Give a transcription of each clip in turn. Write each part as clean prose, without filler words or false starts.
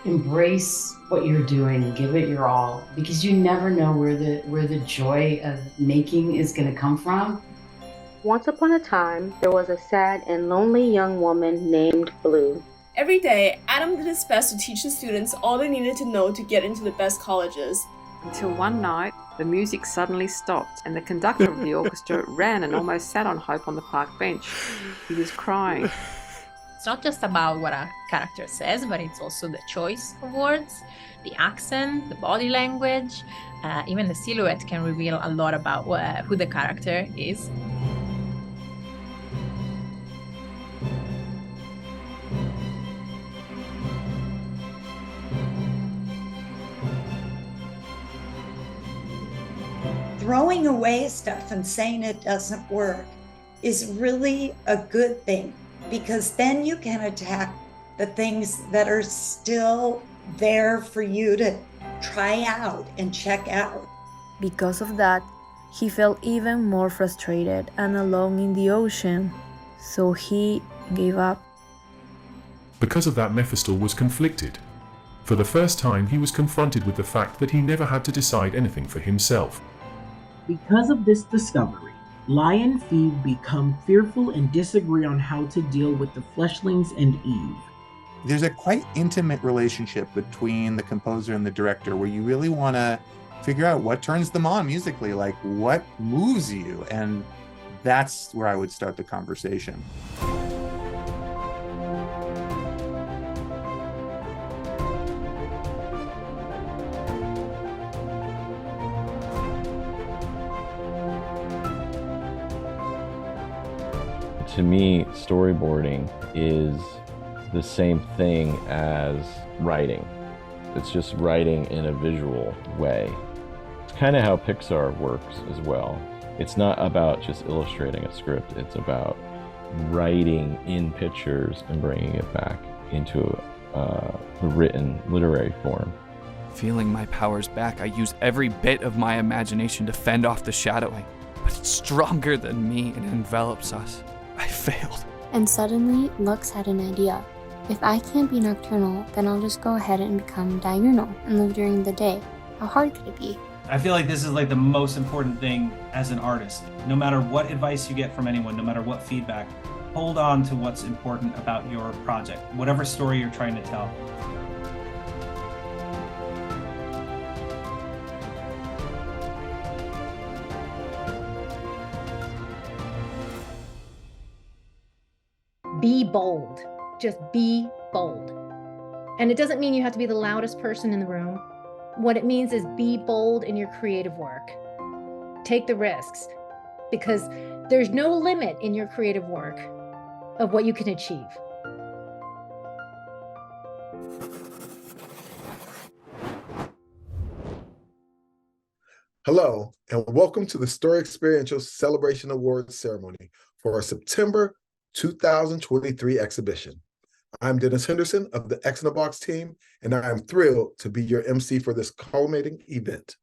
Embrace what you're doing, give it your all, because you never know where the joy of making is going to come from. Once upon a time, there was a sad and lonely young woman named Blue. Every day, Adam did his best to teach the students all they needed to know to get into the best colleges. Until one night, the music suddenly stopped and the conductor of the orchestra ran and almost sat on Hope on the park bench. He was crying. It's not just about what a character says, but it's also the choice of words, the accent, the body language. Even the silhouette can reveal a lot about who the character is. Throwing away stuff and saying it doesn't work is really a good thing, because then you can attack the things that are still there for you to try out and check out. Because of that, he felt even more frustrated and alone in the ocean, so he gave up. Because of that, Mephistel was conflicted. For the first time, he was confronted with the fact that he never had to decide anything for himself. Because of this discovery, Lion and Phoebe become fearful and disagree on how to deal with the fleshlings and Eve. There's a quite intimate relationship between the composer and the director where you really want to figure out what turns them on musically, like what moves you, and that's where I would start the conversation. To me, storyboarding is the same thing as writing. It's just writing in a visual way. It's kind of how Pixar works as well. It's not about just illustrating a script. It's about writing in pictures and bringing it back into the written literary form. Feeling my powers back, I use every bit of my imagination to fend off the shadowing, but it's stronger than me and envelops us. I failed. And suddenly, Lux had an idea. If I can't be nocturnal, then I'll just go ahead and become diurnal and live during the day. How hard could it be? I feel like this is like the most important thing as an artist. No matter what advice you get from anyone, no matter what feedback, hold on to what's important about your project, whatever story you're trying to tell. Be bold. Just be bold. And it doesn't mean you have to be the loudest person in the room. What it means is be bold in your creative work. Take the risks, because there's no limit in your creative work of what you can achieve. Hello, and welcome to the Story Xperiential Celebration Awards ceremony for our September 2023 exhibition. I'm Dennis Henderson of the X in a Box team, and I am thrilled to be your MC for this culminating event.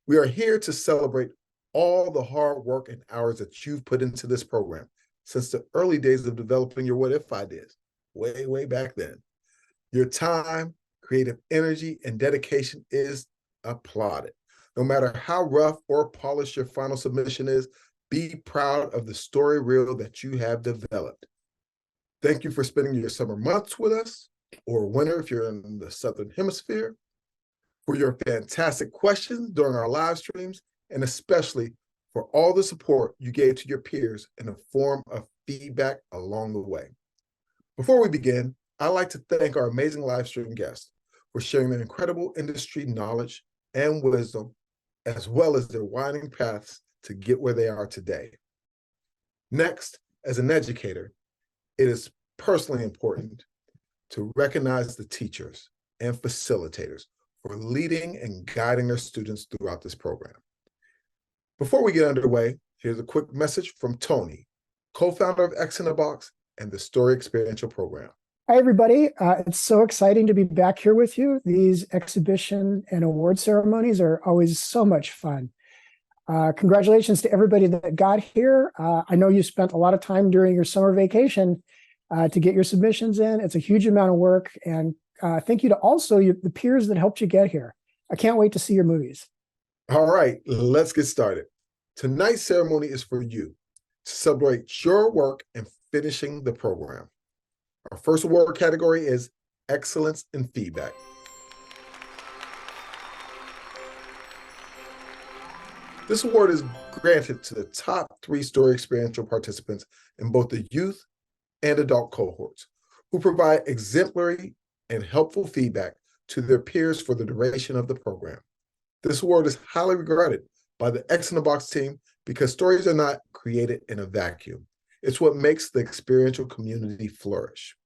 We are here to celebrate all the hard work and hours that you've put into this program since the early days of developing your What If ideas, way back then. Your time, creative energy, and dedication is applauded. No matter how rough or polished your final submission is, be proud of the story reel that you have developed. Thank you for spending your summer months with us, or winter if you're in the Southern Hemisphere, for your fantastic questions during our live streams, and especially for all the support you gave to your peers in the form of feedback along the way. Before we begin, I'd like to thank our amazing live stream guests for sharing their incredible industry knowledge and wisdom, as well as their winding paths to get where they are today. Next, as an educator, it is personally important to recognize the teachers and facilitators for leading and guiding their students throughout this program. Before we get underway, here's a quick message from Tony, co-founder of X in a Box and the Story Xperiential program. Hi, everybody. It's so exciting to be back here with you. These exhibition and award ceremonies are always so much fun. Congratulations to everybody that got here. I know you spent a lot of time during your summer vacation to get your submissions in. It's a huge amount of work, and thank you to also the peers that helped you get here. I can't wait to see your movies. All right, let's get started. Tonight's ceremony is for you to celebrate your work in finishing the program. Our first award category is Excellence in Feedback. This award is granted to the top 3 story experiential participants in both the youth and adult cohorts who provide exemplary and helpful feedback to their peers for the duration of the program. This award is highly regarded by the X in the Box team because stories are not created in a vacuum. It's what makes the experiential community flourish.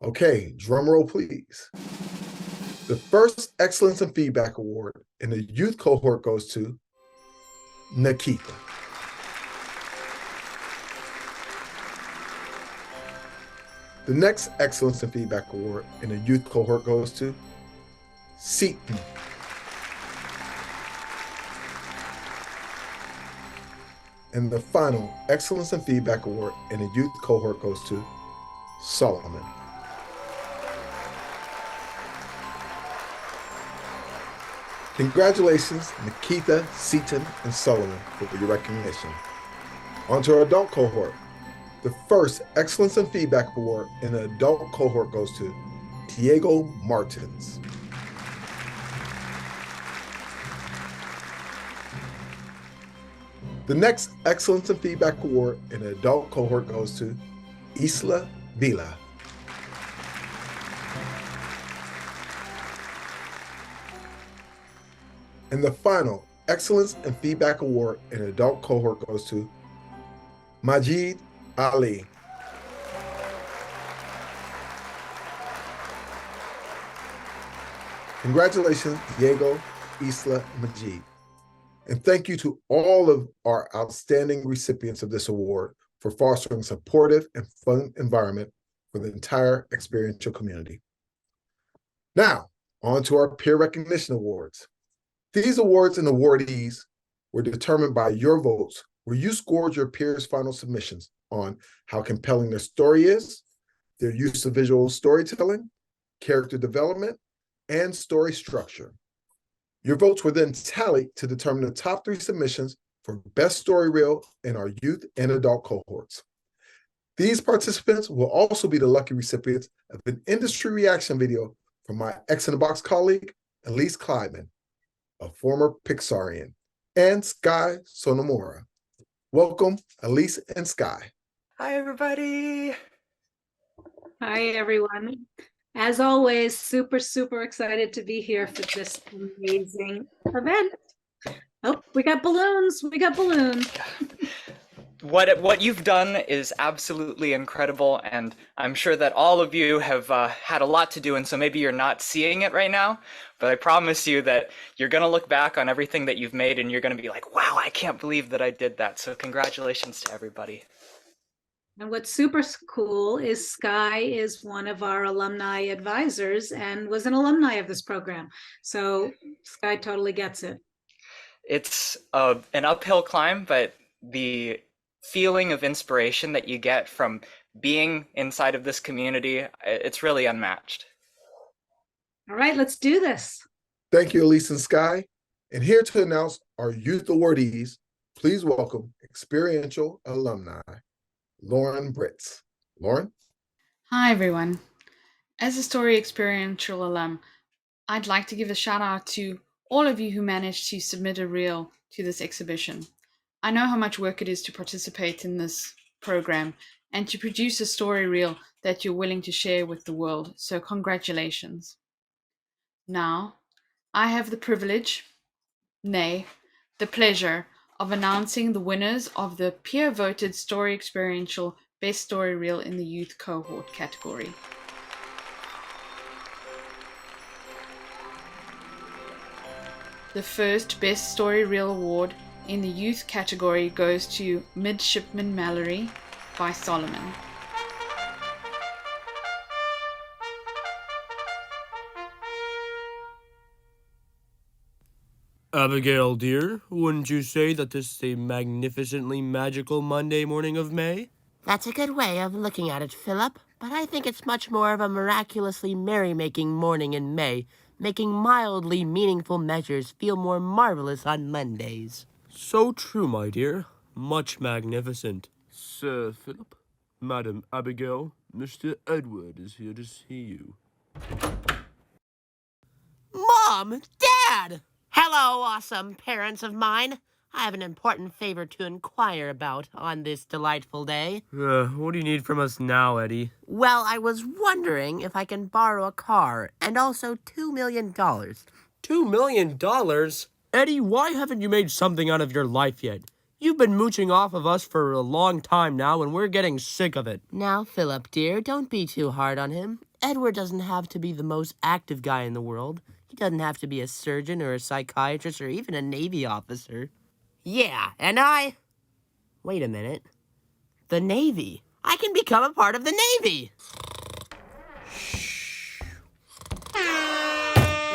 Okay, drum roll, please. The first Excellence in Feedback Award in the youth cohort goes to Nikita. The next Excellence in Feedback Award in the youth cohort goes to Seaton. And the final Excellence in Feedback Award in the youth cohort goes to Solomon. Congratulations, Nikita, Seaton, and Solomon for your recognition. On to our adult cohort. The first Excellence in Feedback Award in the adult cohort goes to Diego Martins. The next Excellence in Feedback Award in the adult cohort goes to Isla Vila. And the final Excellence in Feedback Award in the adult cohort goes to Majid Ali. Congratulations, Diego, Isla, Majid. And thank you to all of our outstanding recipients of this award for fostering a supportive and fun environment for the entire experiential community. Now, on to our peer recognition awards. These awards and awardees were determined by your votes, where you scored your peers' final submissions on how compelling their story is, their use of visual storytelling, character development, and story structure. Your votes were then tallied to determine the top 3 submissions for Best Story Reel in our youth and adult cohorts. These participants will also be the lucky recipients of an industry reaction video from my X in the Box colleague, Elise Kleiman, a former Pixarian, and Sky Sonomura. Welcome, Elise and Sky. Hi, everybody. Hi, everyone. As always, super excited to be here for this amazing event. Oh, we got balloons. We got balloons. What you've done is absolutely incredible, and I'm sure that all of you have had a lot to do, and so maybe you're not seeing it right now, but I promise you that you're going to look back on everything that you've made, and you're going to be like, wow, I can't believe that I did that. So congratulations to everybody. And what's super cool is Sky is one of our alumni advisors and was an alumni of this program. So Sky totally gets it. It's an uphill climb, but the feeling of inspiration that you get from being inside of this community, it's really unmatched. All right, let's do this. Thank you, Elise and Sky. And here to announce our youth awardees, please welcome Xperiential alumni, Lauren Britz. Lauren? Hi, everyone. As a Story Experiential alum, I'd like to give a shout out to all of you who managed to submit a reel to this exhibition. I know how much work it is to participate in this program and to produce a story reel that you're willing to share with the world, so congratulations. Now, I have the privilege, nay, the pleasure of announcing the winners of the peer-voted Story Experiential Best Story Reel in the Youth Cohort category. The first Best Story Reel award in the Youth category goes to Midshipman Mallory by Solomon. Abigail, dear, wouldn't you say that this is a magnificently magical Monday morning of May? That's a good way of looking at it, Philip. but I think it's much more of a miraculously merrymaking morning in May, making mildly meaningful measures feel more marvelous on Mondays. So true, my dear. Much magnificent. Sir Philip, Madam Abigail, Mr. Edward is here to see you. Mom! Dad! Hello, awesome parents of mine. I have an important favor to inquire about on this delightful day. What do you need from us now, Eddie? Well, I was wondering if I can borrow a car and also $2 million. $2 million? Eddie, why haven't you made something out of your life yet? You've been mooching off of us for a long time now, and we're getting sick of it. Now, Philip, dear, don't be too hard on him. Edward doesn't have to be the most active guy in the world. He doesn't have to be a surgeon or a psychiatrist or even a Navy officer. Yeah, and wait a minute. The Navy. I can become a part of the Navy.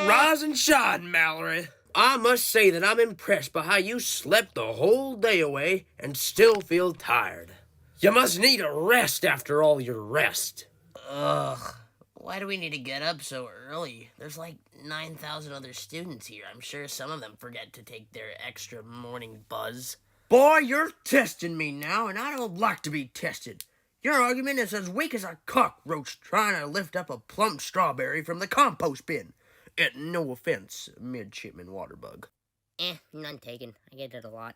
Rise and shine, Mallory. I must say that I'm impressed by how you slept the whole day away and still feel tired. You must need a rest after all your rest. Ugh. Why do we need to get up so early? There's like 9,000 other students here. I'm sure some of them forget to take their extra morning buzz. Boy, you're testing me now, and I don't like to be tested. Your argument is as weak as a cockroach trying to lift up a plump strawberry from the compost bin. No offense, Midshipman Waterbug. None taken. I get it a lot.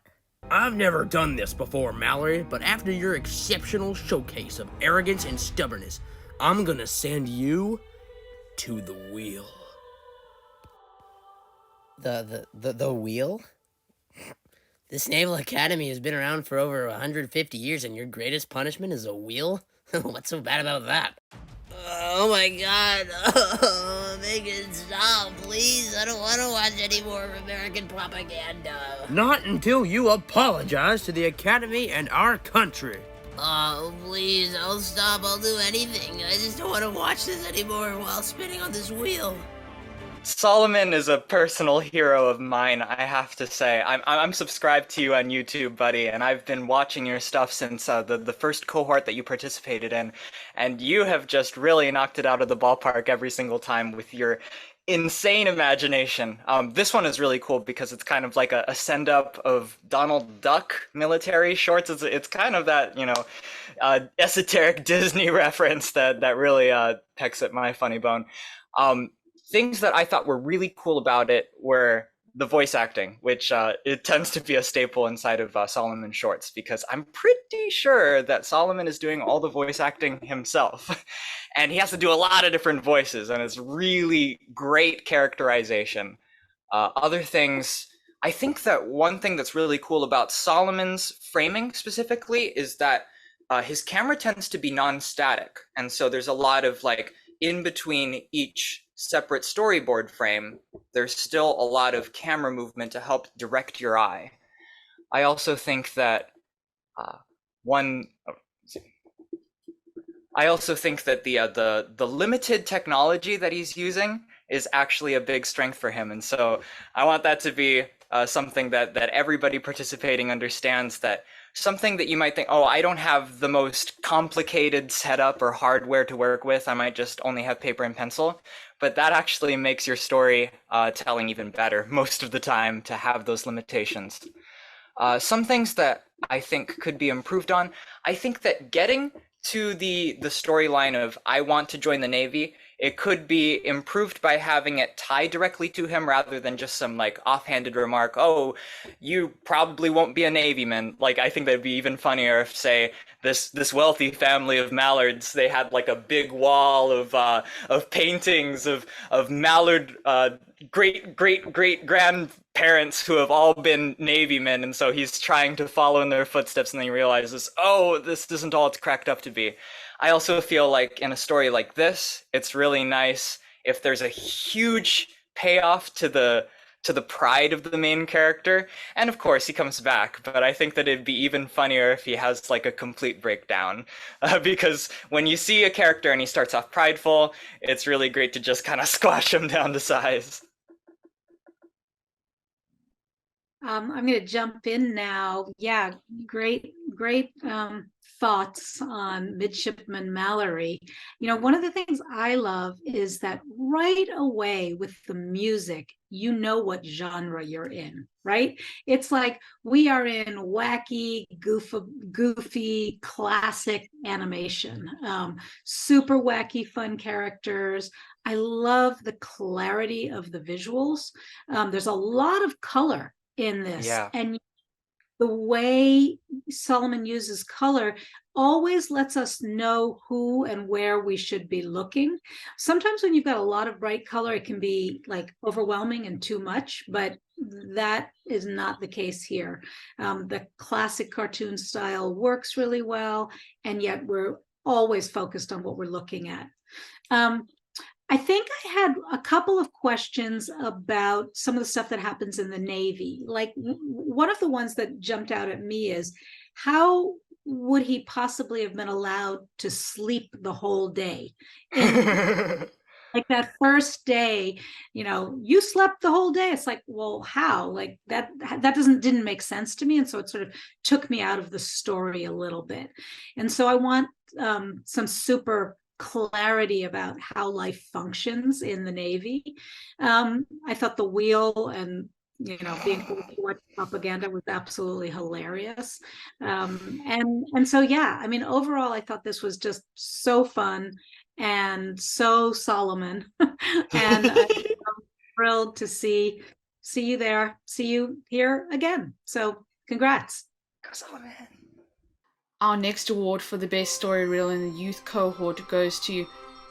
I've never done this before, Mallory, but after your exceptional showcase of arrogance and stubbornness, I'm gonna send you to the wheel. The wheel? This Naval Academy has been around for over 150 years, and your greatest punishment is a wheel? What's so bad about that? Oh my god. Make it stop, please. I don't want to watch any more American propaganda. Not until you apologize to the Academy and our country. Oh, please, I'll stop. I'll do anything. I just don't want to watch this anymore while spinning on this wheel. Solomon is a personal hero of mine, I have to say. I'm subscribed to you on YouTube, buddy, and I've been watching your stuff since the first cohort that you participated in, and you have just really knocked it out of the ballpark every single time with your insane imagination. This one is really cool because it's kind of like a send-up of Donald Duck military shorts. It's kind of that, esoteric Disney reference that really pecks at my funny bone. Things that I thought were really cool about it were the voice acting, which it tends to be a staple inside of Solomon shorts, because I'm pretty sure that Solomon is doing all the voice acting himself. And he has to do a lot of different voices, and it's really great characterization. Other things, I think that one thing that's really cool about Solomon's framing specifically is that his camera tends to be non-static. And so there's a lot of in between each separate storyboard frame, there's still a lot of camera movement to help direct your eye. I also think that the limited technology that he's using is actually a big strength for him, and so I want that to be something that everybody participating understands, that something that you might think, oh, I don't have the most complicated setup or hardware to work with, I might just only have paper and pencil, but that actually makes your story telling even better most of the time, to have those limitations. Some things that I think could be improved on, I think that getting to the storyline of I want to join the Navy, it could be improved by having it tie directly to him rather than just some offhanded remark, oh, you probably won't be a Navyman. I think that'd be even funnier if, say, this wealthy family of Mallards, they had a big wall of paintings of Mallard great grandparents who have all been Navymen, and so he's trying to follow in their footsteps, and then he realizes, oh, this isn't all it's cracked up to be. I also feel like in a story like this, it's really nice if there's a huge payoff to the pride of the main character, and of course he comes back, but I think that it'd be even funnier if he has a complete breakdown, because when you see a character and he starts off prideful, it's really great to just kind of squash him down to size. I'm going to jump in now. Yeah, great great thoughts on Midshipman Mallory. One of the things I love is that right away with the music, you know what genre you're in, right? It's like we are in wacky, goofy, classic animation. Super wacky, fun characters. I love the clarity of the visuals. There's a lot of color in this. Yeah. And the way Solomon uses color always lets us know who and where we should be looking. Sometimes when you've got a lot of bright color, it can be like overwhelming and too much, but that is not the case here. The classic cartoon style works really well, and yet we're always focused on what we're looking at. I think I had a couple of questions about some of the stuff that happens in the Navy. Like one of the ones that jumped out at me is how would he possibly have been allowed to sleep the whole day? Like that first day, you slept the whole day. It's like, well, how? Like that didn't make sense to me. And so it sort of took me out of the story a little bit. And so I want some super clarity about how life functions in the Navy. I thought the wheel and being able to watch propaganda was absolutely hilarious. And so yeah, I mean, overall, I thought this was just so fun and so Solomon. And I'm thrilled to see you there, see you here again. So congrats. Go Solomon. Our next award for the best story reel in the youth cohort goes to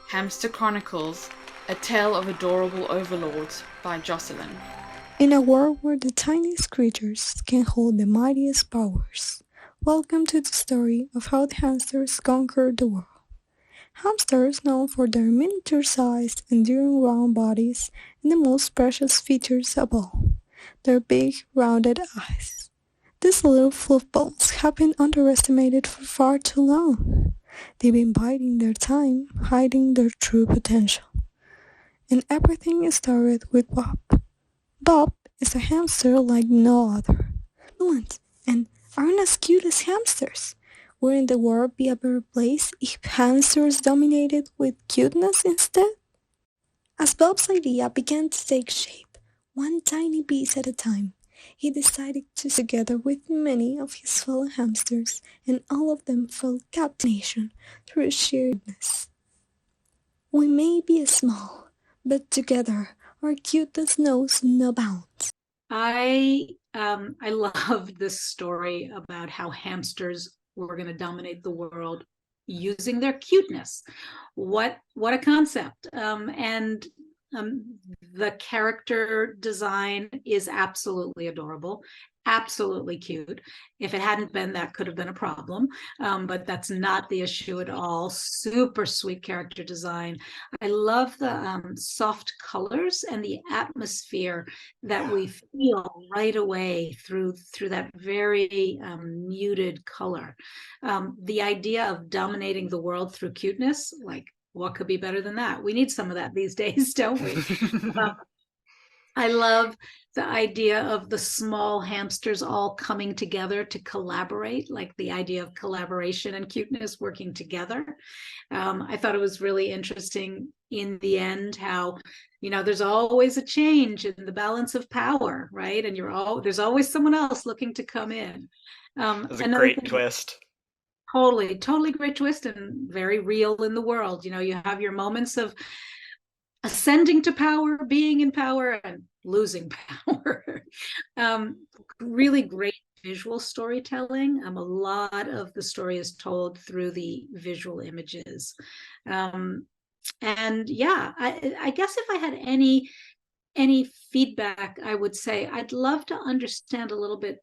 Hamster Chronicles, A Tale of Adorable Overlords by Jocelyn. In a world where the tiniest creatures can hold the mightiest powers, welcome to the story of how the hamsters conquered the world. Hamsters, known for their miniature-sized, enduring round bodies and the most precious features of all, their big, rounded eyes. These little fluff balls have been underestimated for far too long. They've been biding their time, hiding their true potential. And everything started with Bob. Bob is a hamster like no other. And aren't as cute as hamsters. Wouldn't the world be a better place if hamsters dominated with cuteness instead? As Bob's idea began to take shape, one tiny piece at a time, he decided to together with many of his fellow hamsters, and all of them felt captivation through sheer cuteness. We may be small, but together our cuteness knows no bounds. I love this story about how hamsters were going to dominate the world using their cuteness. What a concept. The character design is absolutely adorable, absolutely cute. If it hadn't been, that could have been a problem, but that's not the issue at all. Super sweet character design. I love the soft colors and the atmosphere that we feel right away through that very muted color. The idea of dominating the world through cuteness, like, what could be better than that? We need some of that these days, don't we? I love the idea of the small hamsters all coming together to collaborate, like the idea of collaboration and cuteness working together. I thought it was really interesting in the end how, there's always a change in the balance of power, right? And there's always someone else looking to come in. That's a great twist. Totally great twist and very real in the world. You have your moments of ascending to power, being in power, and losing power. Really great visual storytelling. A lot of the story is told through the visual images. And yeah, I guess if I had any feedback, I would say I'd love to understand a little bit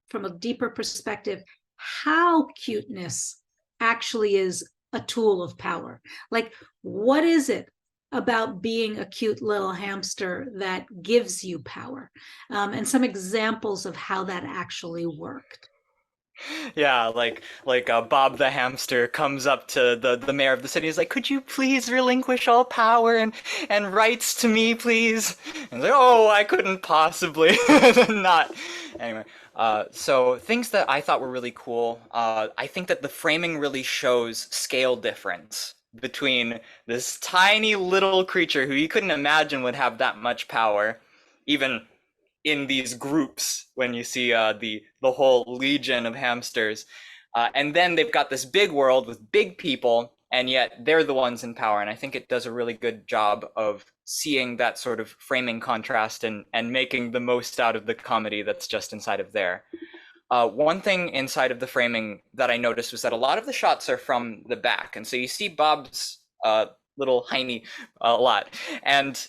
from a deeper perspective how cuteness actually is a tool of power. Like, what is it about being a cute little hamster that gives you power? And some examples of how that actually worked. Yeah, like Bob the hamster comes up to the mayor of the city. He's like, "Could you please relinquish all power and rights to me, please?" And he's like, "Oh, I couldn't possibly." Not anyway. So things that I thought were really cool, I think that the framing really shows scale difference between this tiny little creature who you couldn't imagine would have that much power, even in these groups when you see the whole legion of hamsters. And then they've got this big world with big people, and yet they're the ones in power. And I think it does a really good job of seeing that sort of framing contrast and making the most out of the comedy that's just inside of there. One thing inside of the framing that I noticed was that a lot of the shots are from the back. And so you see Bob's little hiney a lot. And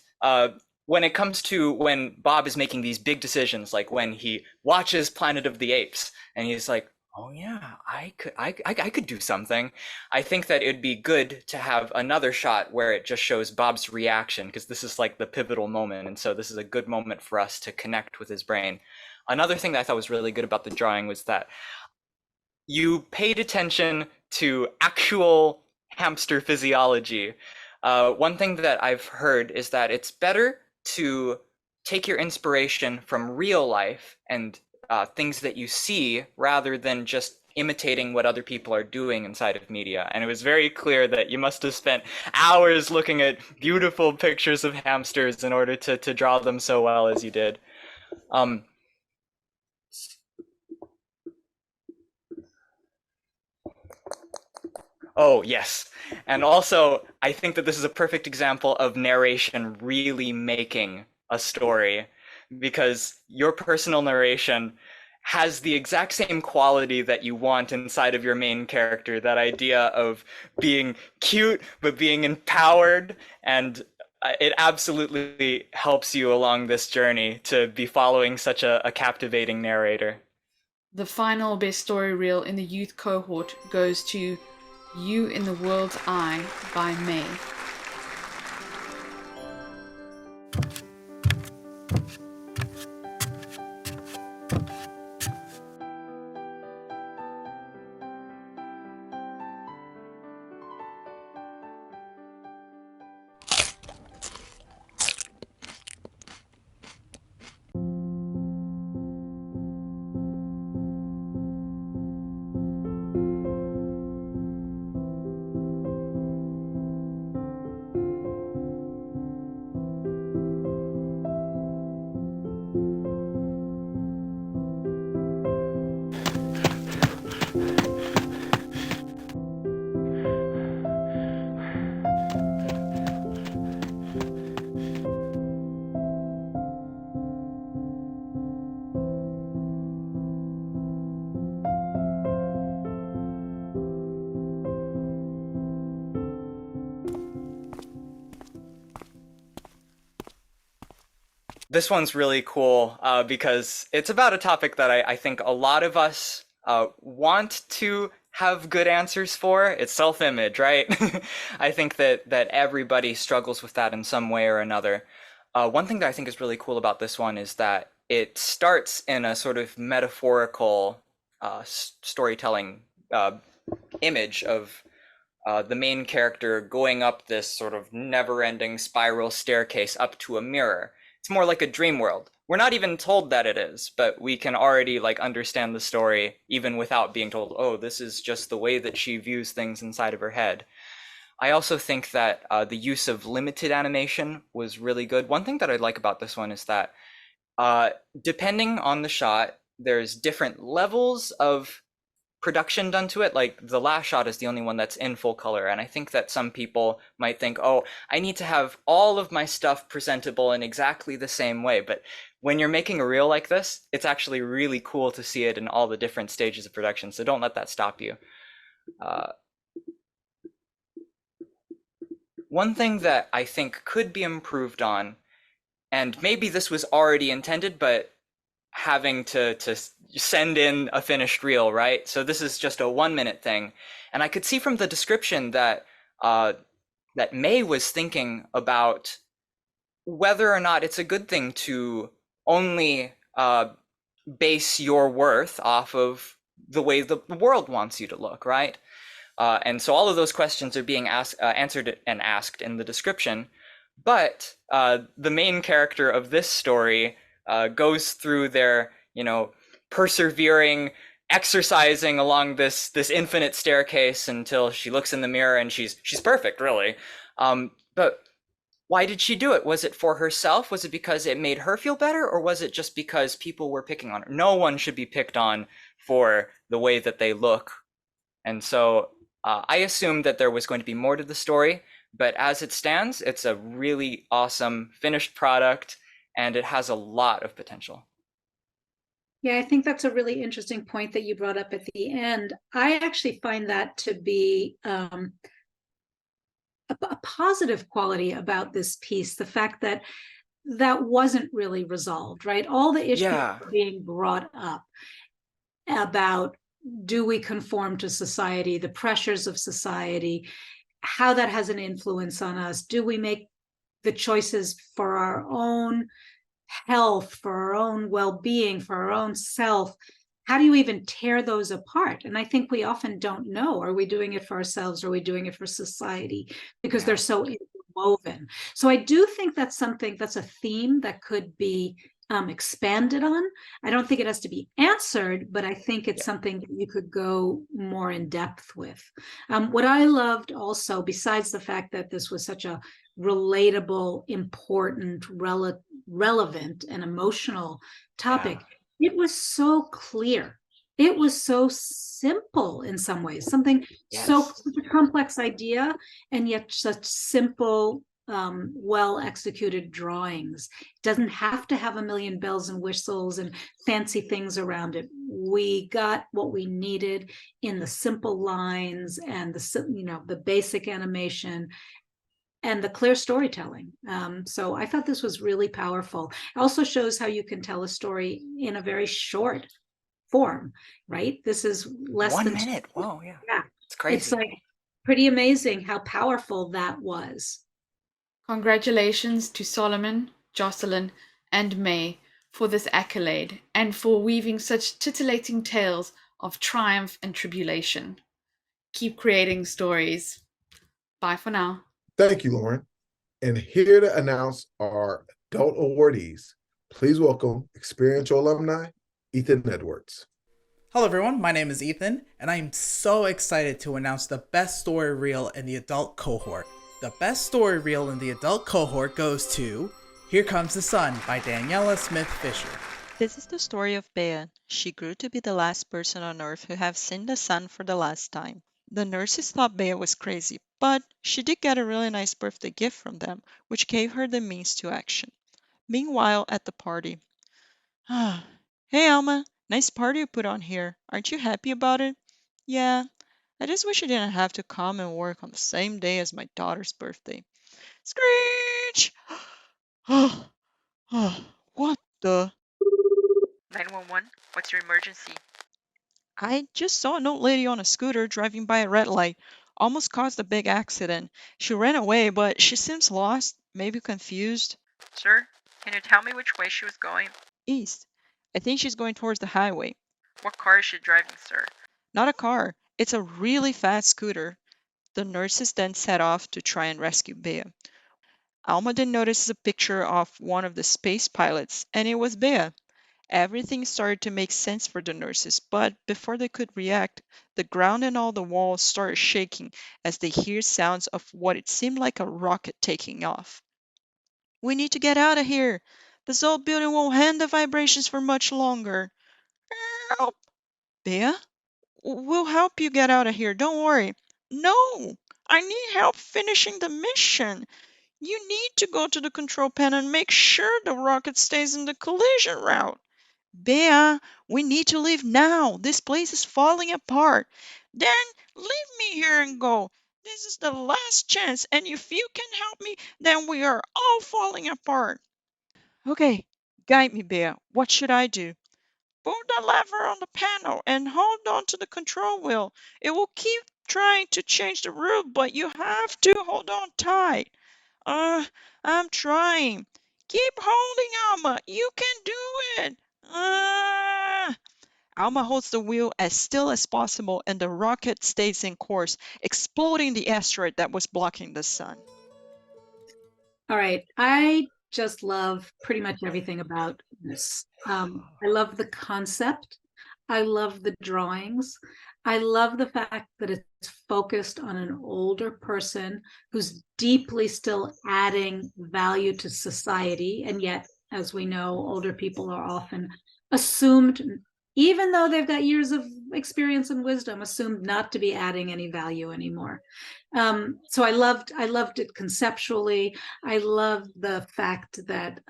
when it comes to when Bob is making these big decisions, like when he watches Planet of the Apes and he's like, oh yeah, I could do something. I think that it'd be good to have another shot where it just shows Bob's reaction, because this is like the pivotal moment. And so this is a good moment for us to connect with his brain. Another thing that I thought was really good about the drawing was that you paid attention to actual hamster physiology. One thing that I've heard is that it's better to take your inspiration from real life and things that you see rather than just imitating what other people are doing inside of media. And it was very clear that you must have spent hours looking at beautiful pictures of hamsters in order to draw them so well as you did. Oh, yes. And also, I think that this is a perfect example of narration really making a story, because your personal narration has the exact same quality that you want inside of your main character, that idea of being cute, but being empowered, and it absolutely helps you along this journey to be following such a captivating narrator. The final best story reel in the youth cohort goes to You in the World's Eye by May. This one's really cool because it's about a topic that I think a lot of us want to have good answers for. It's self-image, right? I think that everybody struggles with that in some way or another. One thing that I think is really cool about this one is that it starts in a sort of metaphorical storytelling image of the main character going up this sort of never-ending spiral staircase up to a mirror. It's more like a dream world. We're not even told that it is, but we can already like understand the story even without being told, oh, this is just the way that she views things inside of her head. I also think that the use of limited animation was really good. One thing that I like about this one is that depending on the shot, there's different levels of production done to it. Like the last shot is the only one that's in full color, and I think that some people might think, oh, I need to have all of my stuff presentable in exactly the same way. But when you're making a reel like this, it's actually really cool to see it in all the different stages of production, so don't let that stop you. One thing that I think could be improved on, and maybe this was already intended, but having to send in a finished reel, right? So this is just a 1-minute thing. And I could see from the description that that May was thinking about whether or not it's a good thing to only base your worth off of the way the world wants you to look, right? And so all of those questions are being answered and asked in the description. But the main character of this story goes through their, persevering, exercising along this infinite staircase until she looks in the mirror and she's perfect, really. But why did she do it? Was it for herself? Was it because it made her feel better? Or was it just because people were picking on her? No one should be picked on for the way that they look. And so I assumed that there was going to be more to the story, but as it stands, it's a really awesome finished product, and it has a lot of potential. Yeah, I think that's a really interesting point that you brought up at the end. I actually find that to be a positive quality about this piece, the fact that that wasn't really resolved, right? All the issues being brought up about, do we conform to society, the pressures of society, how that has an influence on us? Do we make the choices for our own health, for our own well-being, for our own self? How do you even tear those apart? And I think we often don't know. Are we doing it for ourselves? Or are we doing it for society? Because they're so interwoven. So I do think that's something, that's a theme that could be expanded on. I don't think it has to be answered, but I think it's something that you could go more in depth with. What I loved also, besides the fact that this was such a relatable, important, relevant, and emotional topic, it was so clear. It was so simple in some ways, something so such a complex idea, and yet such simple, well executed drawings. It doesn't have to have a million bells and whistles and fancy things around it. We got what we needed in the simple lines and the basic animation and the clear storytelling. So I thought this was really powerful. It also shows how you can tell a story in a very short form, right? This is less 1 than minute. Whoa, yeah. It's crazy. It's like pretty amazing how powerful that was. Congratulations to Solomon, Jocelyn, and May for this accolade and for weaving such titillating tales of triumph and tribulation. Keep creating stories. Bye for now. Thank you, Lauren. And here to announce our adult awardees, please welcome Xperiential alumni, Ethan Edwards. Hello everyone, my name is Ethan, and I am so excited to announce the best story reel in the adult cohort. The best story reel in the adult cohort goes to Here Comes the Sun by Daniela Smith Fisher. This is the story of Bea. She grew to be the last person on Earth who have seen the sun for the last time. The nurses thought Bea was crazy, but she did get a really nice birthday gift from them, which gave her the means to action. Meanwhile, at the party. Hey Alma, nice party you put on here. Aren't you happy about it? Yeah, I just wish I didn't have to come and work on the same day as my daughter's birthday. Screech! What the? 911, what's your emergency? I just saw an old lady on a scooter driving by a red light. Almost caused a big accident. She ran away, but she seems lost, maybe confused. Sir, can you tell me which way she was going? East. I think she's going towards the highway. What car is she driving, sir? Not a car. It's a really fast scooter. The nurses then set off to try and rescue Bea. Alma then notices a picture of one of the space pilots, and it was Bea. Everything started to make sense for the nurses, but before they could react, the ground and all the walls started shaking as they hear sounds of what it seemed like a rocket taking off. We need to get out of here. This old building won't handle the vibrations for much longer. Help! Bea? We'll help you get out of here, don't worry. No! I need help finishing the mission. You need to go to the control panel and make sure the rocket stays in the collision route. Bea, we need to leave now. This place is falling apart. Then leave me here and go. This is the last chance, and if you can help me, then we are all falling apart. Okay, guide me, Bea. What should I do? Pull the lever on the panel and hold on to the control wheel. It will keep trying to change the route, but you have to hold on tight. I'm trying. Keep holding, Alma. You can do it. Alma holds the wheel as still as possible, and the rocket stays in course, exploding the asteroid that was blocking the sun. All right. I just love pretty much everything about this. I love the concept. I love the drawings. I love the fact that it's focused on an older person who's deeply still adding value to society. And yet, as we know, older people are often assumed, even though they've got years of experience and wisdom, assumed not to be adding any value anymore. So I loved it conceptually. I loved the fact that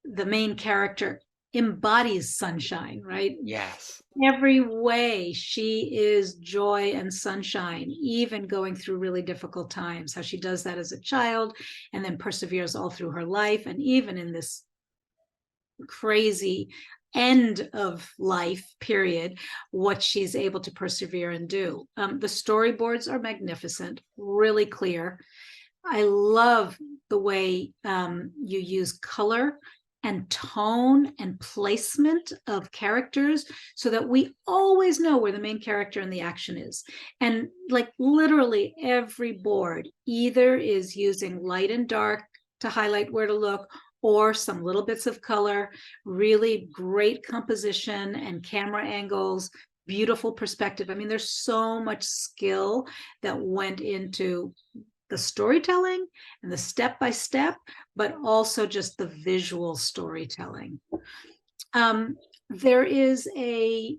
the main character embodies sunshine, right? Yes. Every way she is joy and sunshine, even going through really difficult times. How she does that as a child and then perseveres all through her life, and even in this crazy end of life period, what she's able to persevere and do. The storyboards are magnificent, really clear. I love the way you use color and tone and placement of characters so that we always know where the main character and the action is. And like literally every board either is using light and dark to highlight where to look, or some little bits of color, really great composition and camera angles, beautiful perspective. I mean, there's so much skill that went into the storytelling and the step-by-step, but also just the visual storytelling. There is a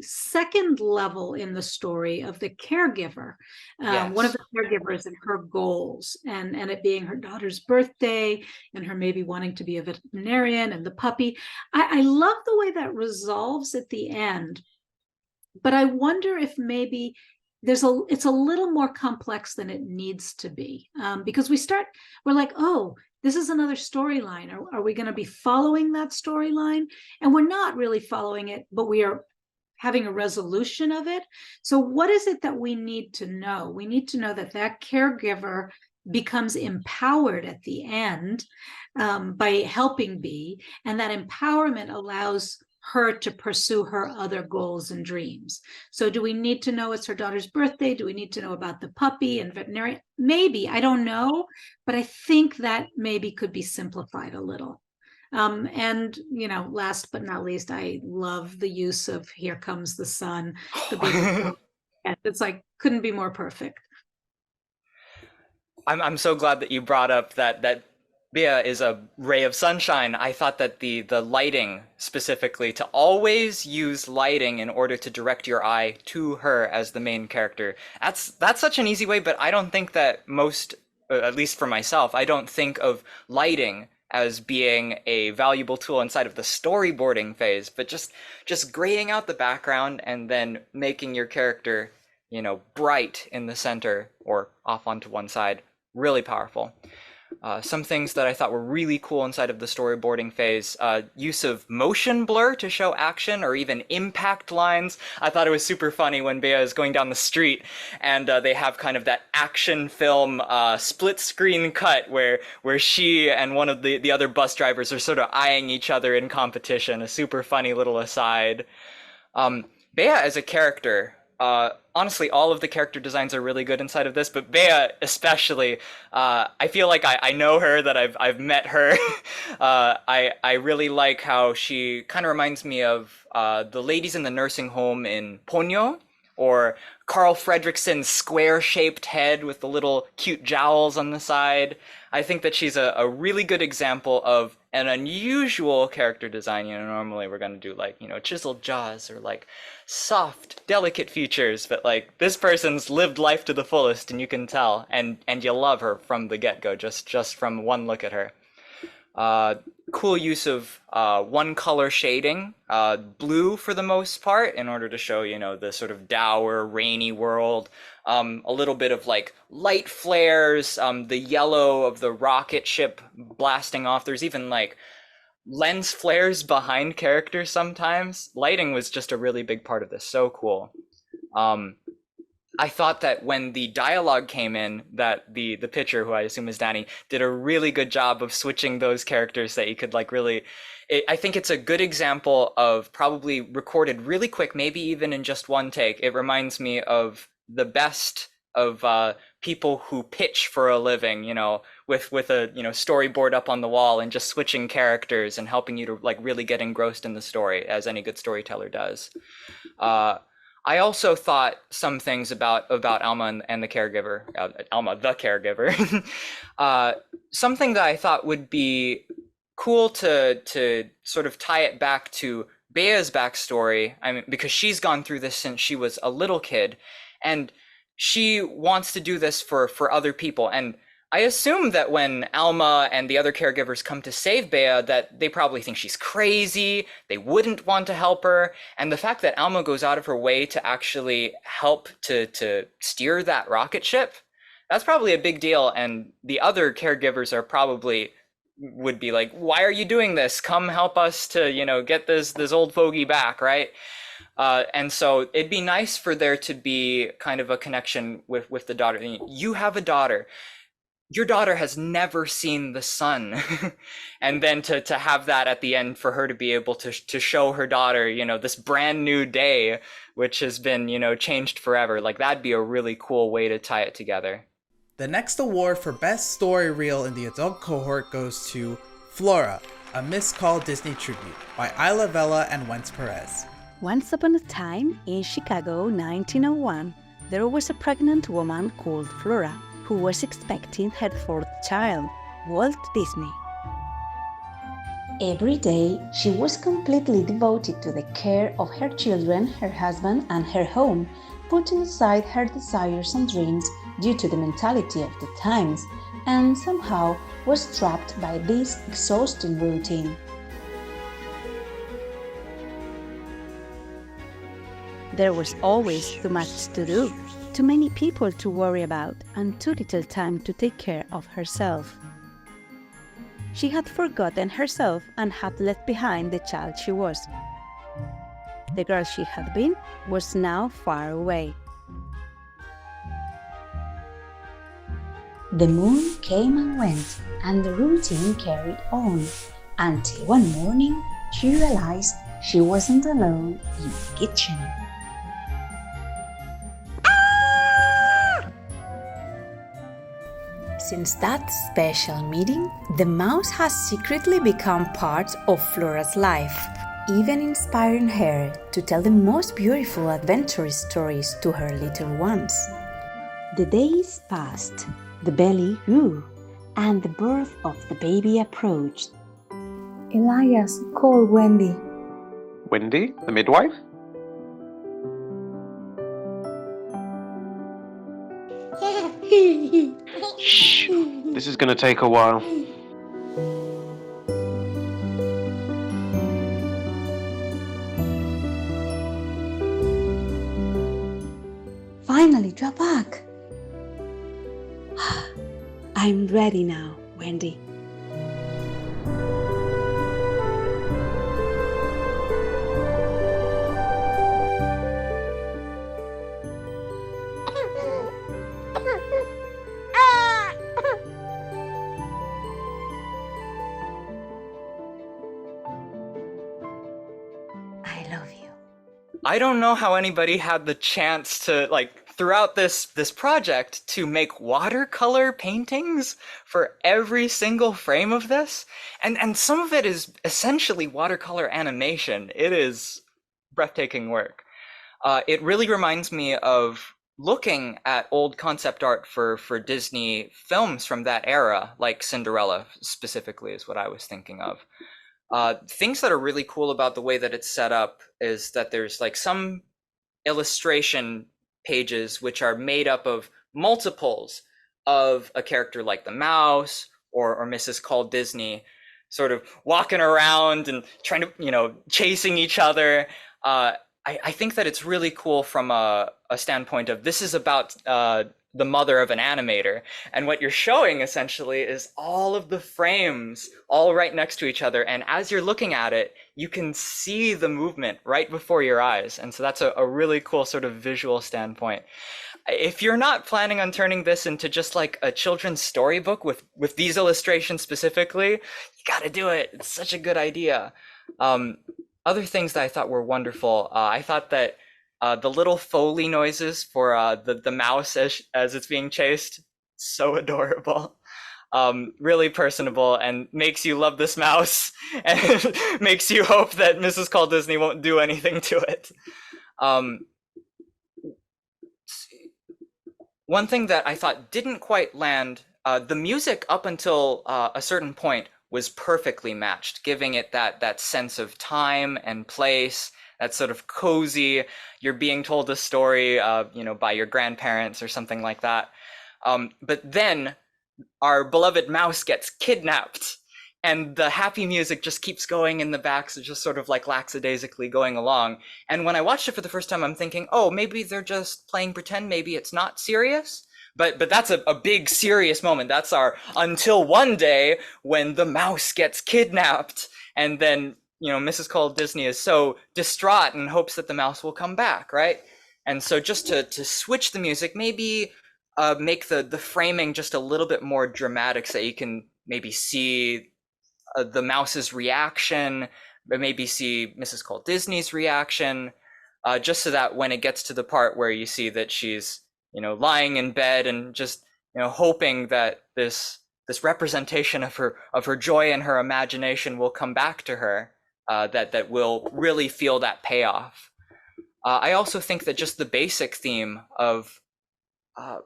second level in the story of the caregiver, one of the caregivers and her goals, and it being her daughter's birthday and her maybe wanting to be a veterinarian and the puppy. I love the way that resolves at the end, but I wonder if maybe it's a little more complex than it needs to be, because we're like, oh, this is another storyline. Are we going to be following that storyline? And we're not really following it, but we are having a resolution of it. So what is it that we need to know? We need to know that that caregiver becomes empowered at the end by helping Bee, and that empowerment allows her to pursue her other goals and dreams. So do we need to know it's her daughter's birthday? Do we need to know about the puppy and veterinarian? Maybe, I don't know, but I think that maybe could be simplified a little. And last but not least, I love the use of "Here Comes the Sun." It's like, couldn't be more perfect. I'm so glad that you brought up that Bea is a ray of sunshine. I thought that the lighting specifically, to always use lighting in order to direct your eye to her as the main character, that's such an easy way, but I don't think that most, at least for myself, I don't think of lighting as being a valuable tool inside of the storyboarding phase, but just graying out the background and then making your character, bright in the center or off onto one side, really powerful. Some things that I thought were really cool inside of the storyboarding phase, use of motion blur to show action or even impact lines. I thought it was super funny when Bea is going down the street and they have kind of that action film split screen cut where she and one of the other bus drivers are sort of eyeing each other in competition. A super funny little aside. Bea as a character, honestly, all of the character designs are really good inside of this, but Bea especially, I feel like I know her, that I've met her. I really like how she kind of reminds me of the ladies in the nursing home in Ponyo, or Carl Fredrickssen's square-shaped head with the little cute jowls on the side. I think that she's a really good example of an unusual character design. Normally we're going to do like, chiseled jaws or like soft, delicate features, but like this person's lived life to the fullest, and you can tell, and you love her from the get-go, just from one look at her. Cool use of one color shading, blue for the most part, in order to show, the sort of dour, rainy world. A little bit of like light flares, the yellow of the rocket ship blasting off. There's even like lens flares behind characters sometimes. Lighting was just a really big part of this. So cool. I thought that when the dialogue came in, that the pitcher, who I assume is Danny, did a really good job of switching those characters, that you could like really, I think it's a good example of probably recorded really quick, maybe even in just one take. It reminds me of the best people who pitch for a living, with a storyboard up on the wall and just switching characters and helping you to like really get engrossed in the story, as any good storyteller does. I also thought some things about Alma and the caregiver, Alma the caregiver. Something that I thought would be cool to sort of tie it back to Bea's backstory. I mean, because she's gone through this since she was a little kid, and she wants to do this for other people. And I assume that when Alma and the other caregivers come to save Bea, that they probably think she's crazy, they wouldn't want to help her. And the fact that Alma goes out of her way to actually help to steer that rocket ship, that's probably a big deal. And the other caregivers would be like, why are you doing this? Come help us to, get this old fogey back, right? And so it'd be nice for there to be kind of a connection with the daughter. You have a daughter. Your daughter has never seen the sun. And then to have that at the end for her to be able to show her daughter, this brand new day, which has been, changed forever. Like, that'd be a really cool way to tie it together. The next award for Best Story Reel in the adult cohort goes to Flora, a miscalled Disney tribute by Isla Vela and Wentz Perez. Once upon a time, in Chicago, 1901, there was a pregnant woman called Flora who was expecting her fourth child, Walt Disney. Every day, she was completely devoted to the care of her children, her husband, and her home, putting aside her desires and dreams due to the mentality of the times, and somehow was trapped by this exhausting routine. There was always too much to do, too many people to worry about, and too little time to take care of herself. She had forgotten herself and had left behind the child she was. The girl she had been was now far away. The moon came and went, and the routine carried on, until one morning she realized she wasn't alone in the kitchen. Since that special meeting, the mouse has secretly become part of Flora's life, even inspiring her to tell the most beautiful adventurous stories to her little ones. The days passed, the belly grew, and the birth of the baby approached. Elias, call Wendy. Wendy, the midwife? Shh, this is going to take a while. Finally, draw back. I'm ready now, Wendy. I don't know how anybody had the chance to, throughout this project, to make watercolor paintings for every single frame of this. And some of it is essentially watercolor animation. It is breathtaking work. It really reminds me of looking at old concept art for Disney films from that era, like Cinderella specifically is what I was thinking of. Things that are really cool about the way that it's set up is that there's some illustration pages which are made up of multiples of a character like the mouse or Mrs. Called Disney, sort of walking around and trying to, chasing each other. I think that it's really cool from a standpoint of this is about the mother of an animator, and what you're showing essentially is all of the frames all right next to each other, and as you're looking at it you can see the movement right before your eyes, and so that's a really cool sort of visual standpoint. If you're not planning on turning this into just a children's storybook with these illustrations specifically, you gotta do it. It's such a good idea. Other things that I thought were wonderful, I thought that The little Foley noises for the mouse as it's being chased, so adorable. Really personable and makes you love this mouse and makes you hope that Mrs. Call Disney won't do anything to it. One thing that I thought didn't quite land, the music up until a certain point was perfectly matched, giving it that sense of time and place, that sort of cozy, you're being told a story, by your grandparents or something like that. But then our beloved mouse gets kidnapped, and the happy music just keeps going in the back, so just sort of like lackadaisically going along. And when I watched it for the first time, I'm thinking, oh, maybe they're just playing pretend, maybe it's not serious. But that's a big serious moment. That's our until one day when the mouse gets kidnapped, and then Mrs. Call Disney is so distraught and hopes that the mouse will come back, right? And so just to switch the music, maybe make the framing just a little bit more dramatic, so you can maybe see the mouse's reaction, but maybe see Mrs. Call Disney's reaction, just so that when it gets to the part where you see that she's lying in bed and just hoping that this representation of her joy and her imagination will come back to her, that will really feel that payoff. I also think that just the basic theme of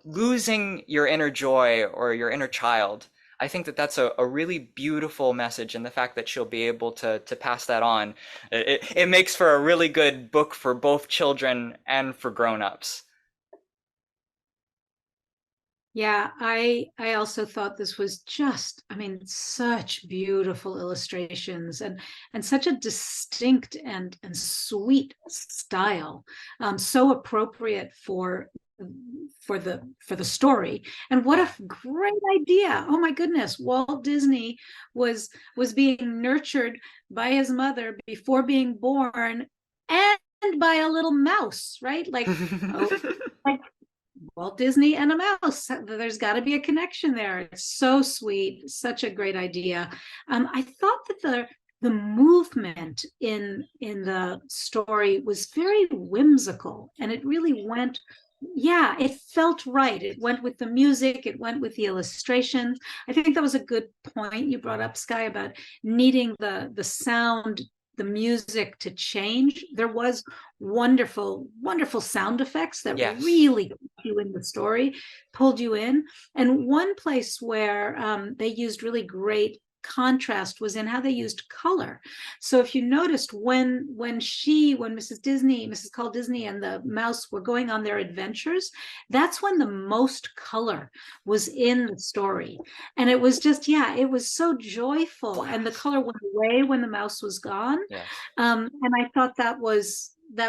losing your inner joy or your inner child, I think that that's a really beautiful message, and the fact that she'll be able to pass that on, it makes for a really good book for both children and for grown-ups. Yeah, I also thought this was just, such beautiful illustrations and such a distinct and sweet style, so appropriate for the story. And what a great idea. Oh my goodness, Walt Disney was being nurtured by his mother before being born, and by a little mouse, right? Like Walt Disney and a mouse. There's got to be a connection there. It's so sweet, such a great idea. I thought that the movement in the story was very whimsical, and it really went. Yeah, it felt right. It went with the music, it went with the illustrations. I think that was a good point you brought up, Sky, about needing the sound, the music to change. There was wonderful sound effects that really put you in the story, pulled you in. And one place where they used really great contrast was in how they used color. So if you noticed, when Mrs. Call Disney and the mouse were going on their adventures, that's when the most color was in the story. And it was just, it was so joyful. And the color went away when the mouse was gone. And I thought that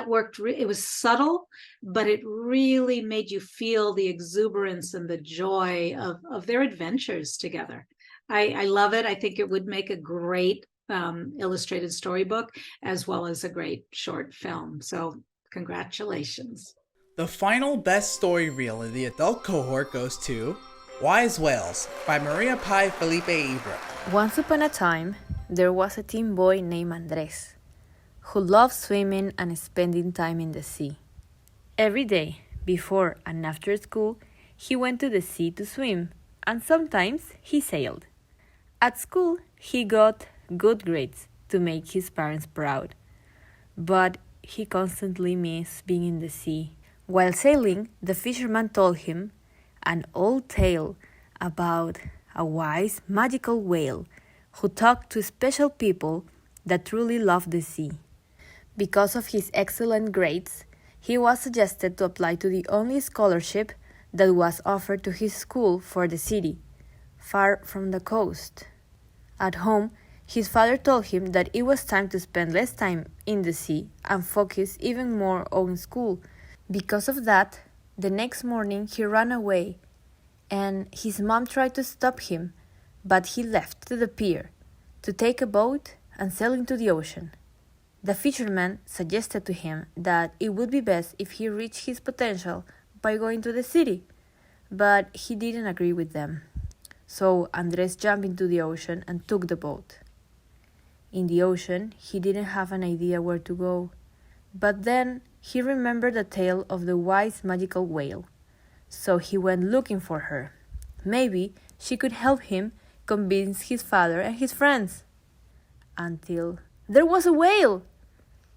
worked. It was subtle, but it really made you feel the exuberance and the joy of their adventures together. I love it. I think it would make a great illustrated storybook, as well as a great short film. So congratulations. The final best story reel in the adult cohort goes to Wise Whales by Maria Pi Felipe Ibra. Once upon a time, there was a teen boy named Andres, who loved swimming and spending time in the sea. Every day, before and after school, he went to the sea to swim, and sometimes he sailed. At school, he got good grades to make his parents proud, but he constantly missed being in the sea. While sailing, the fisherman told him an old tale about a wise, magical whale who talked to special people that truly loved the sea. Because of his excellent grades, he was suggested to apply to the only scholarship that was offered to his school for the city, far from the coast. At home, his father told him that it was time to spend less time in the sea and focus even more on school. Because of that, the next morning he ran away, and his mom tried to stop him, but he left to the pier to take a boat and sail into the ocean. The fisherman suggested to him that it would be best if he reached his potential by going to the city, but he didn't agree with them. So Andres jumped into the ocean and took the boat. In the ocean, he didn't have an idea where to go, but then he remembered the tale of the wise magical whale. So he went looking for her. Maybe she could help him convince his father and his friends. Until there was a whale!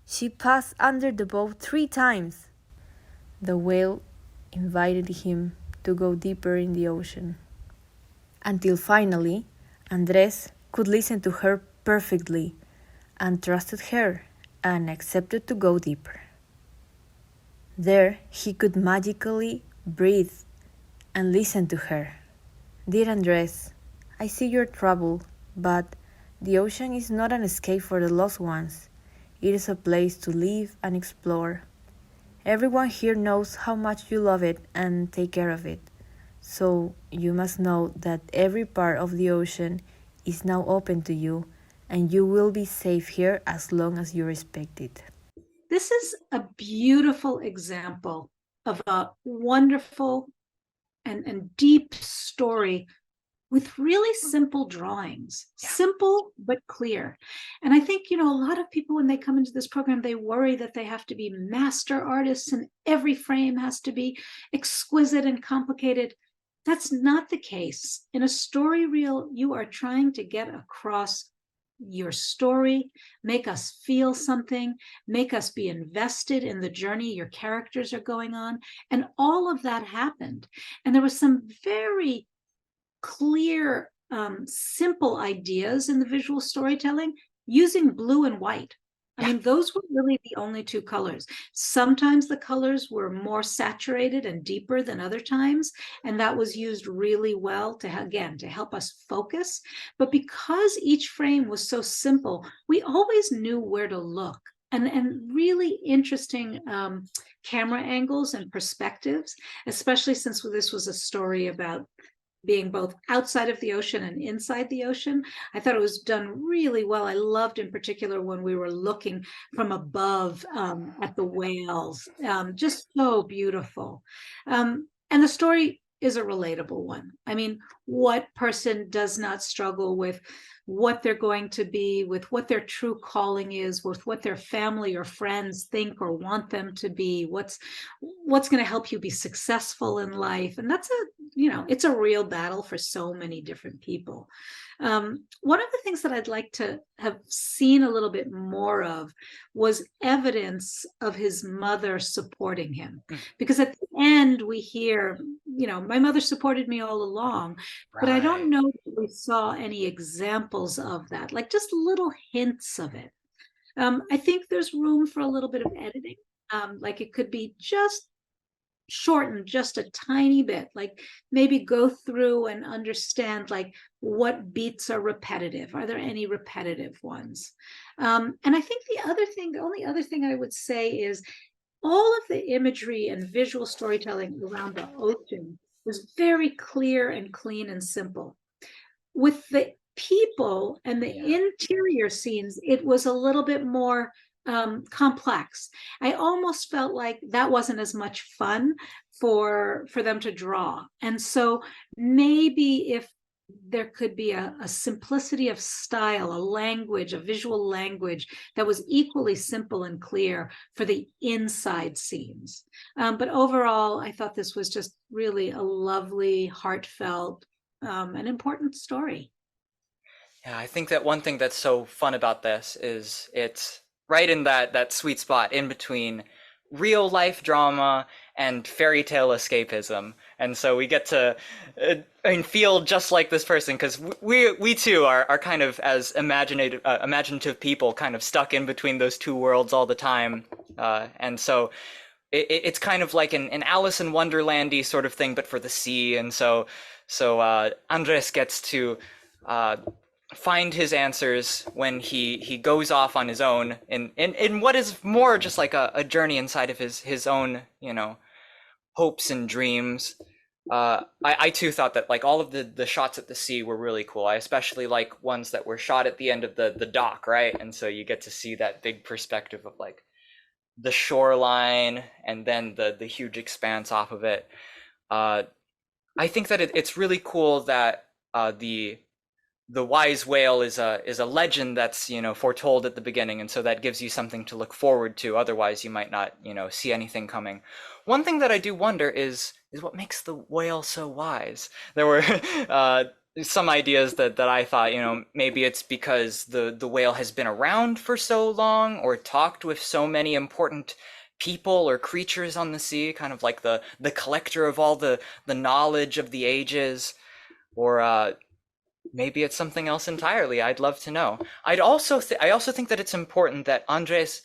She passed under the boat 3 times. The whale invited him to go deeper in the ocean. Until finally, Andres could listen to her perfectly and trusted her and accepted to go deeper. There he could magically breathe and listen to her. Dear Andres, I see your trouble, but the ocean is not an escape for the lost ones. It is a place to live and explore. Everyone here knows how much you love it and take care of it. So you must know that every part of the ocean is now open to you, and you will be safe here as long as you respect it. This is a beautiful example of a wonderful and deep story with really simple drawings, simple but clear. And I think, a lot of people, when they come into this program, they worry that they have to be master artists and every frame has to be exquisite and complicated. That's not the case. In a story reel, you are trying to get across your story, make us feel something, make us be invested in the journey your characters are going on. And all of that happened. And there was some very clear, simple ideas in the visual storytelling using blue and white. I mean, those were really the only 2 colors. Sometimes the colors were more saturated and deeper than other times, and that was used really well to help us focus. But because each frame was so simple, we always knew where to look. And really interesting camera angles and perspectives, especially since this was a story about being both outside of the ocean and inside the ocean. I thought it was done really well. I loved in particular when we were looking from above at the whales, just so beautiful. And the story is a relatable one. I mean, what person does not struggle with what they're going to be, with what their true calling is, with what their family or friends think or want them to be, what's going to help you be successful in life. And that's it's a real battle for so many different people. One of the things that I'd like to have seen a little bit more of was evidence of his mother supporting him. Because at the end we hear, my mother supported me all along, but I don't know that we saw any examples of that, like just little hints of it. I think there's room for a little bit of editing. Like it could be just shortened just a tiny bit, like maybe go through and understand like what beats are repetitive. Are there any repetitive ones? And I think the only other thing I would say is all of the imagery and visual storytelling around the ocean was very clear and clean and simple. With the people and the interior scenes, it was a little bit more complex. I almost felt like that wasn't as much fun for them to draw. And so maybe if there could be a simplicity of style, a language, a visual language that was equally simple and clear for the inside scenes. But overall, I thought this was just really a lovely, heartfelt, and important story. Yeah, I think that one thing that's so fun about this is it's right in that sweet spot in between real life drama and fairy tale escapism. And so we get to feel just like this person, because we too are kind of, as imaginative people, kind of stuck in between those 2 worlds all the time. And so it's kind of like an Alice in Wonderland-y sort of thing, but for the sea. And so Andres gets to find his answers when he goes off on his own in what is more just like a journey inside of his own, hopes and dreams. I too thought that like all of the shots at the sea were really cool. I especially like ones that were shot at the end of the dock, right? And so you get to see that big perspective of like the shoreline and then the huge expanse off of it. I think that it's really cool that the the wise whale is a legend that's, foretold at the beginning, and so that gives you something to look forward to. Otherwise, you might not, see anything coming. One thing that I do wonder is what makes the whale so wise. There were some ideas that I thought, maybe it's because the whale has been around for so long, or talked with so many important people or creatures on the sea, kind of like the collector of all the knowledge of the ages, or maybe it's something else entirely. I'd love to know. I also think that it's important that Andres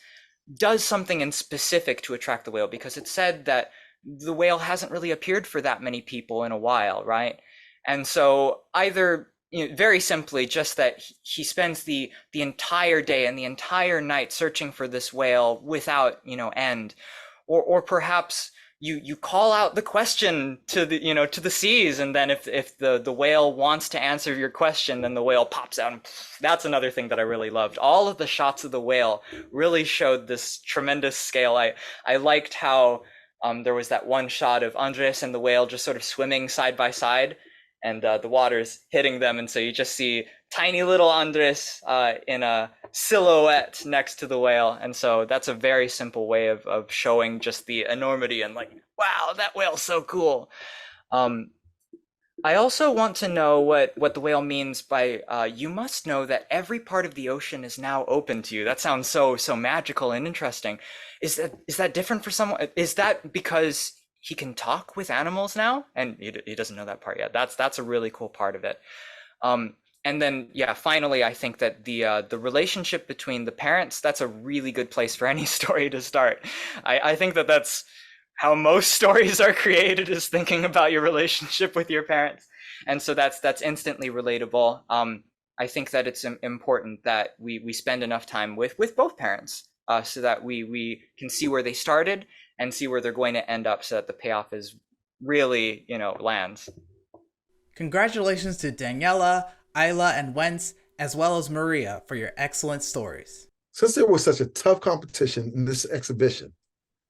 does something in specific to attract the whale, because it's said that the whale hasn't really appeared for that many people in a while, right? And so either, very simply, just that he spends the entire day and the entire night searching for this whale without, end, or perhaps you call out the question to the seas, and then if the whale wants to answer your question, then the whale pops out, and that's another thing that I really loved. All of the shots of the whale really showed this tremendous scale. I liked how there was that one shot of Andres and the whale just sort of swimming side by side, and the water's hitting them, and so you just see tiny little Andres in a silhouette next to the whale. And so that's a very simple way of showing just the enormity and like, wow, that whale's so cool. I also want to know what the whale means by you must know that every part of the ocean is now open to you. That sounds so magical and interesting. Is that different for someone? Is that because he can talk with animals now? And he doesn't know that part yet. That's a really cool part of it. And then, finally, I think that the relationship between the parents, that's a really good place for any story to start. I think that's how most stories are created, is thinking about your relationship with your parents. And so that's instantly relatable. I think that it's important that we spend enough time with both parents, so that we can see where they started and see where they're going to end up, so that the payoff is really, lands. Congratulations to Daniela, Isla, and Wentz, as well as Maria, for your excellent stories. Since there was such a tough competition in this exhibition,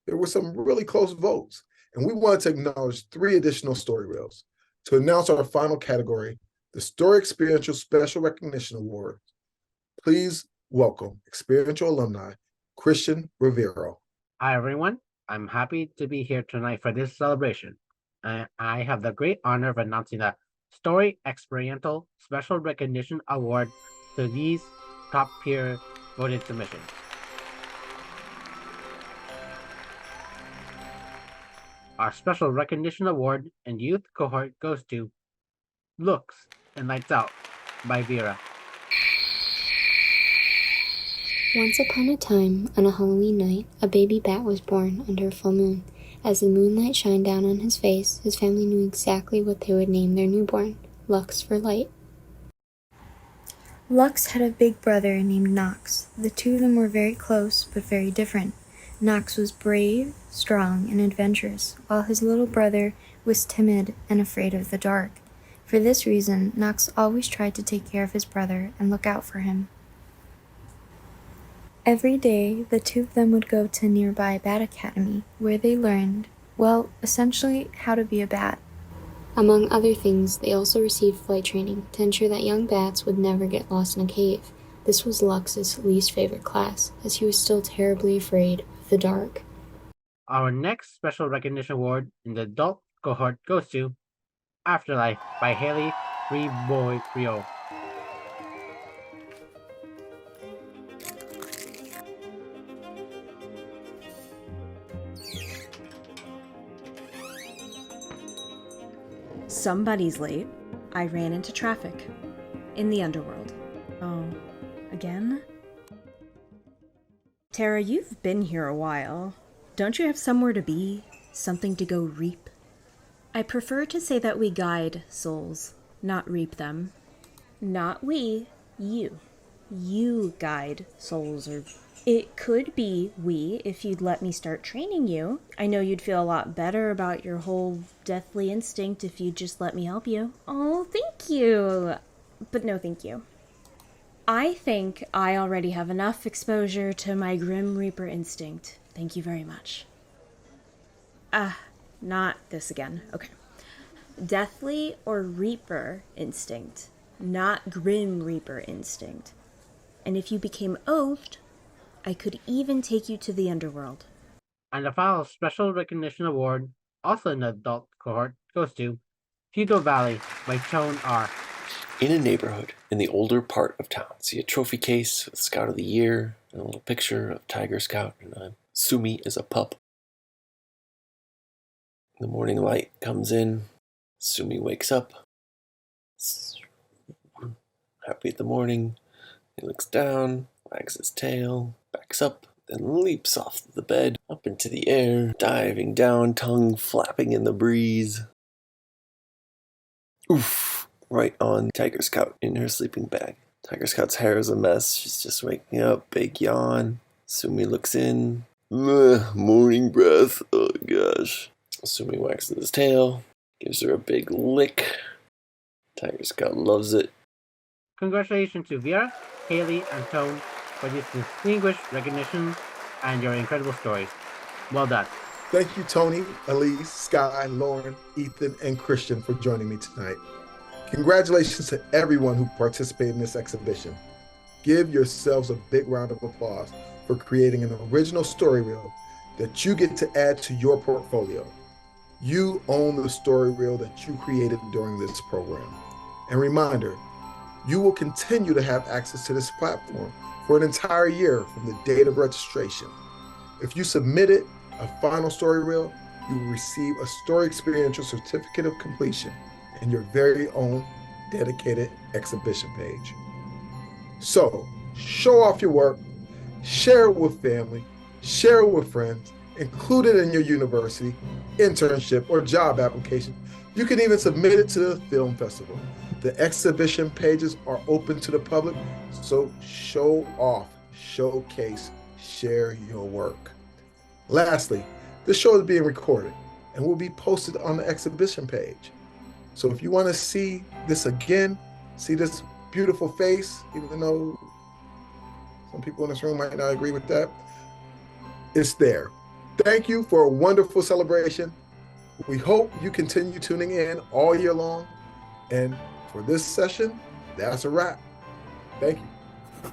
there were some really close votes, and we wanted to acknowledge 3 additional story reels. To announce our final category, the Story Xperiential Special Recognition Award, please welcome Xperiential alumni, Christian Rivero. Hi, everyone. I'm happy to be here tonight for this celebration. I have the great honor of announcing the Story Xperiential Special Recognition Award to these top-tier voted submissions. Our Special Recognition Award in Youth Cohort goes to Looks and Lights Out by Vera. Once upon a time, on a Halloween night, a baby bat was born under a full moon. As the moonlight shined down on his face, his family knew exactly what they would name their newborn, Lux for light. Lux had a big brother named Nox. The two of them were very close, but very different. Nox was brave, strong, and adventurous, while his little brother was timid and afraid of the dark. For this reason, Nox always tried to take care of his brother and look out for him. Every day, the two of them would go to nearby Bat Academy, where they learned, well, essentially how to be a bat. Among other things, they also received flight training to ensure that young bats would never get lost in a cave. This was Lux's least favorite class, as he was still terribly afraid of the dark. Our next Special Recognition Award in the adult cohort goes to Afterlife by Haley Free Boy Rio. Somebody's late. I ran into traffic. In the underworld. Oh, again? Tara, you've been here a while. Don't you have somewhere to be? Something to go reap? I prefer to say that we guide souls, not reap them. Not we, you. You guide souls, or... It could be we if you'd let me start training you. I know you'd feel a lot better about your whole deathly instinct if you'd just let me help you. Oh, thank you. But no thank you. I think I already have enough exposure to my Grim Reaper instinct. Thank you very much. Not this again. Okay. Deathly or Reaper instinct. not Grim Reaper instinct. And if you became oafed, I could even take you to the underworld. And the final Special Recognition Award, also in the adult cohort, goes to Feudal Valley by Tone R. In a neighborhood in the older part of town, see a trophy case with Scout of the Year and a little picture of Tiger Scout and Sumi as a pup. The morning light comes in. Sumi wakes up. Happy at the morning. He looks down, wags his tail, backs up, then leaps off the bed, up into the air, diving down, tongue flapping in the breeze. Oof! Right on Tiger Scout in her sleeping bag. Tiger Scout's hair is a mess. She's just waking up, big yawn. Sumi looks in. Morning breath. Oh gosh. Sumi waxes his tail, gives her a big lick. Tiger Scout loves it. Congratulations to Vera, Haley, and Tone for this distinguished recognition and your incredible stories. Well done. Thank you, Tony, Elise, Sky, Lauren, Ethan, and Christian for joining me tonight. Congratulations to everyone who participated in this exhibition. Give yourselves a big round of applause for creating an original story reel that you get to add to your portfolio. You own the story reel that you created during this program. And reminder, you will continue to have access to this platform for an entire year from the date of registration. If you submitted a final story reel, you will receive a Story Experiential Certificate of Completion and your very own dedicated exhibition page. So, show off your work, share it with family, share it with friends, include it in your university, internship, or job application. You can even submit it to the film festival. The exhibition pages are open to the public, so show off, showcase, share your work. Lastly, this show is being recorded and will be posted on the exhibition page. So if you want to see this again, see this beautiful face, even though some people in this room might not agree with that, it's there. Thank you for a wonderful celebration. We hope you continue tuning in all year long. And for this session, that's a wrap. Thank you.